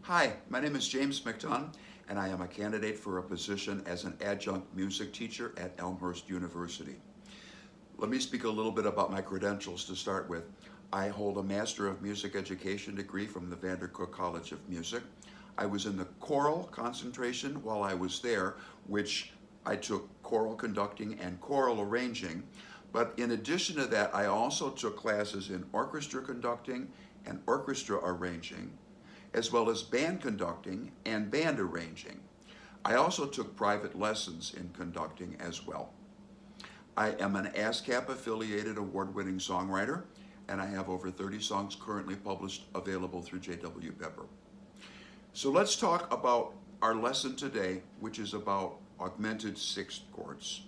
Hi, my name is James McDunn, and I am a candidate for a position as an adjunct music teacher at Elmhurst University. Let me speak a little bit about my credentials to start with. I hold a Master of Music Education degree from the Vandercook College of Music. I was in the choral concentration while I was there, which I took choral conducting and choral arranging. But in addition to that, I also took classes in orchestra conducting and orchestra arranging, as well as band conducting and band arranging. I also took private lessons in conducting as well. I am an ASCAP affiliated award-winning songwriter, and I have over 30 songs currently published available through J.W. Pepper. So let's talk about our lesson today, which is about augmented sixth chords.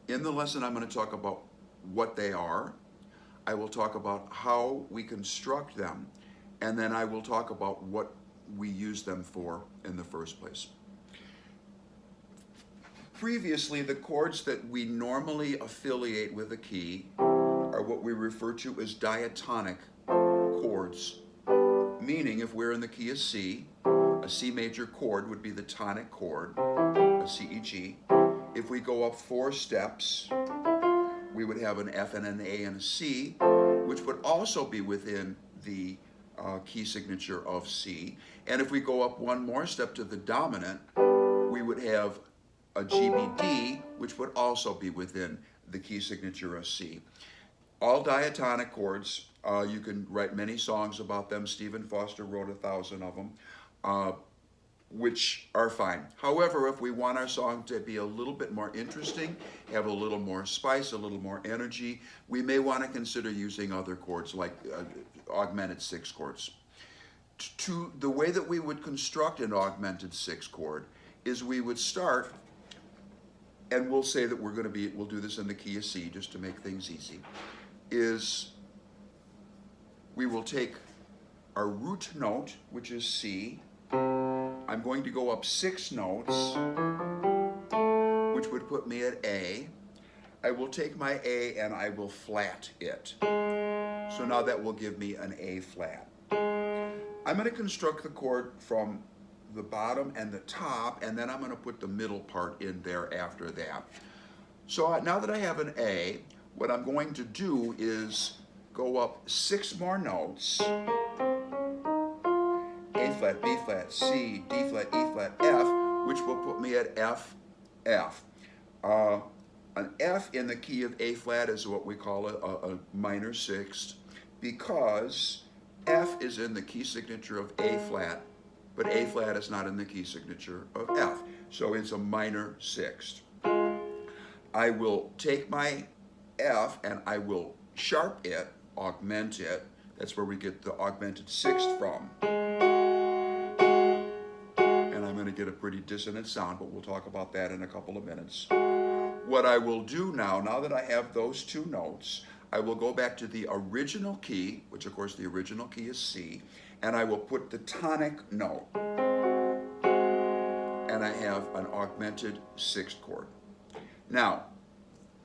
In the lesson, I'm going to talk about what they are. I will talk about how we construct them, and then I will talk about what we use them for in the first place. Previously, the chords that we normally affiliate with a key are what we refer to as diatonic chords, meaning if we're in the key of C, a C major chord would be the tonic chord, a C, E, G. If we go up 4 steps, we would have an F and an A and a C, which would also be within the key signature of C. And if we go up one more step to the dominant, we would have a GBD, which would also be within the key signature of C. All diatonic chords, you can write many songs about them. Stephen Foster wrote 1,000 of them, which are fine. However, if we want our song to be a little bit more interesting, have a little more spice, a little more energy, we may want to consider using other chords like augmented sixth chords. The way that we would construct an augmented sixth chord is we would start, and we'll say that we'll do this in the key of C just to make things easy, is we will take our root note, which is C. I'm going to go up 6 notes, which would put me at A. I will take my A and I will flat it. So now that will give me an A flat. I'm going to construct the chord from the bottom and the top, and then I'm going to put the middle part in there after that. So now that I have an A, what I'm going to do is go up 6 more notes. A flat, B flat, C, D flat, E flat, F, which will put me at F, F. An F in the key of A flat is what we call a minor sixth, because F is in the key signature of A flat, but A flat is not in the key signature of F, so it's a minor sixth. I will take my F and I will sharp it, augment it. That's where we get the augmented sixth from. And I'm going to get a pretty dissonant sound, but we'll talk about that in a couple of minutes. What I will do now that I have those 2 notes, I will go back to the original key, which of course the original key is C, and I will put the tonic note. And I have an augmented sixth chord. Now,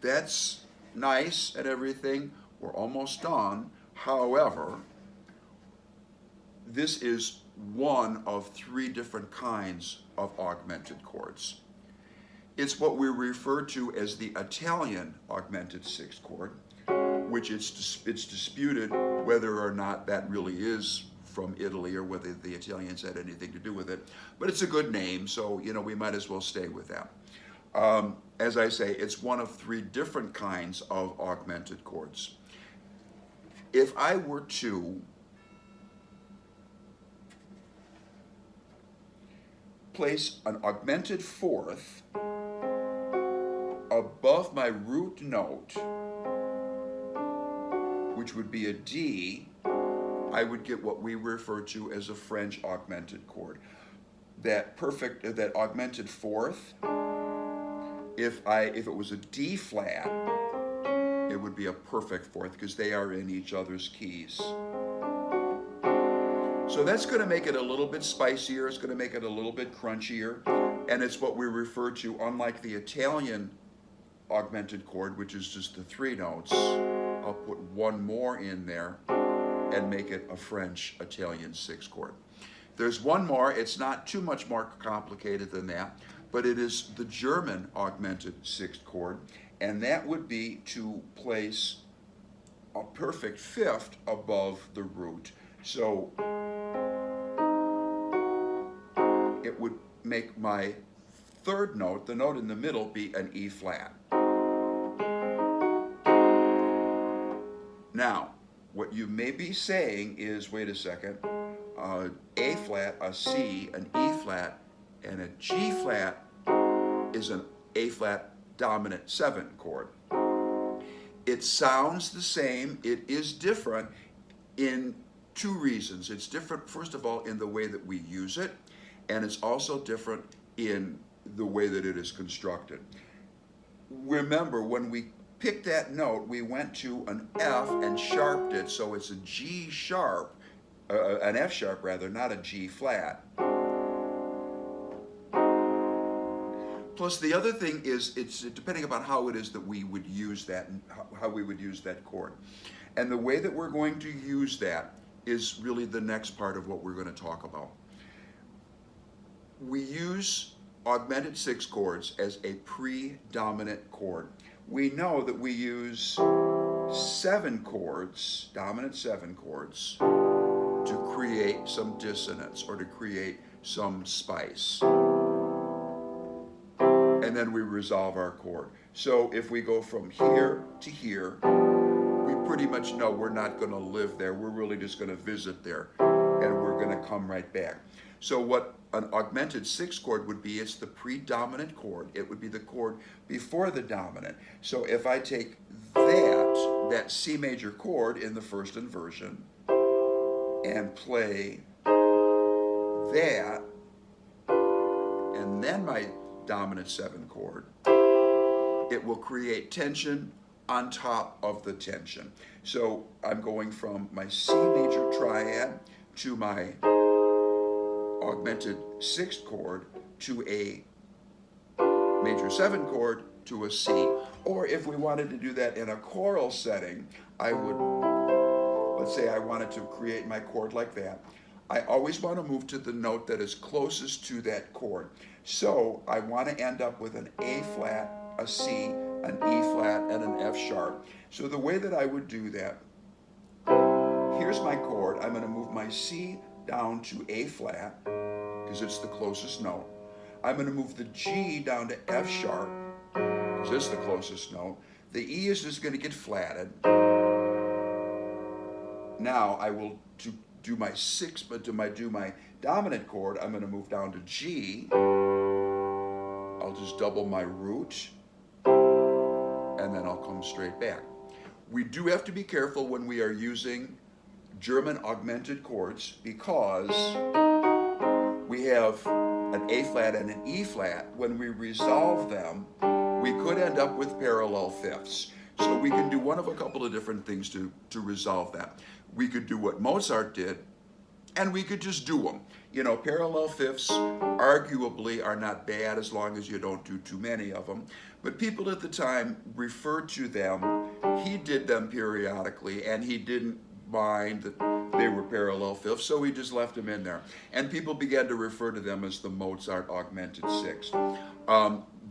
that's nice and everything. We're almost done. However, this is one of 3 different kinds of augmented chords. It's what we refer to as the Italian augmented sixth chord, which it's disputed whether or not that really is from Italy or whether the Italians had anything to do with it. But it's a good name, so we might as well stay with that. As I say, it's one of 3 different kinds of augmented chords. If I were to place an augmented fourth above my root note, which would be a D, I would get what we refer to as a French augmented chord. That augmented fourth, if it was a D flat, it would be a perfect fourth because they are in each other's keys. So that's going to make it a little bit spicier, it's going to make it a little bit crunchier, and it's what we refer to, unlike the Italian augmented chord, which is just the 3 notes, I'll put 1 more in there and make it a French Italian sixth chord. There's one more, it's not too much more complicated than that, but it is the German augmented sixth chord, and that would be to place a perfect fifth above the root. So it would make my third note, the note in the middle, be an E flat. Now, what you may be saying is, wait a second, A flat, a C, an E flat, and a G flat is an A flat dominant 7 chord. It sounds the same, it is different in two reasons. It's different, first of all, in the way that we use it, and it's also different in the way that it is constructed. Remember, when we picked that note, we went to an F and sharped it, so it's a G sharp, an F sharp rather, not a G flat. Plus, the other thing is, it's depending upon how it is that we would use that, and how we would use that chord. And the way that we're going to use that is really the next part of what we're going to talk about. We use augmented sixth chords as a predominant chord. We know that we use 7 chords, dominant 7 chords, to create some dissonance or to create some spice. And then we resolve our chord. So if we go from here to here, we pretty much know we're not going to live there. We're really just going to visit there, and we're going to come right back. So what an augmented sixth chord would be, it's the predominant chord. It would be the chord before the dominant. So if I take that C major chord in the first inversion, and play that, and then my dominant 7 chord, it will create tension on top of the tension. So I'm going from my C major triad to my augmented sixth chord to a major 7 chord to a C. Or if we wanted to do that in a choral setting, I would, let's say I wanted to create my chord like that. I always want to move to the note that is closest to that chord. So I want to end up with an A flat, a C, an E flat, and an F sharp. So the way that I would do that, here's my chord. I'm going to move my C down to A flat, because it's the closest note. I'm going to move the G down to F sharp, because it's the closest note. The E is just going to get flatted. Now I will do my sixth, but do my dominant chord, I'm going to move down to G. I'll just double my root, and then I'll come straight back. We do have to be careful when we are using German augmented chords, because we have an A flat and an E flat. When we resolve them, we could end up with parallel fifths. So we can do one of a couple of different things to resolve that. We could do what Mozart did, and we could just do them. You know, parallel fifths arguably are not bad as long as you don't do too many of them. But people at the time referred to them, he did them periodically, and he didn't mind that they were parallel fifths, so he just left them in there. And people began to refer to them as the Mozart augmented sixth.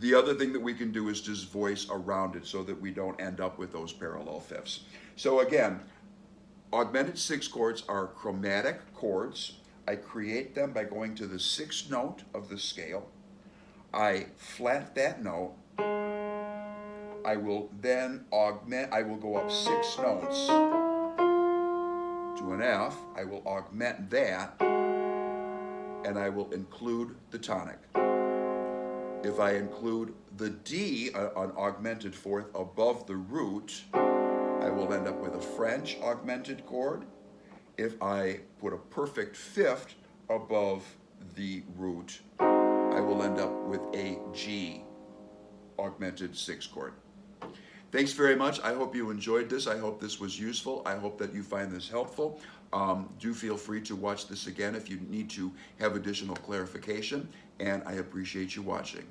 The other thing that we can do is just voice around it so that we don't end up with those parallel fifths. So again, augmented sixth chords are chromatic chords. I create them by going to the 6th note of the scale. I flat that note. I will then augment, I will go up 6 notes to an F. I will augment that, and I will include the tonic. If I include the D, an augmented fourth above the root, I will end up with a French augmented chord. If I put a perfect fifth above the root, I will end up with a G augmented sixth chord. Thanks very much. I hope you enjoyed this. I hope this was useful. I hope that you find this helpful. Do feel free to watch this again if you need to have additional clarification, and I appreciate you watching.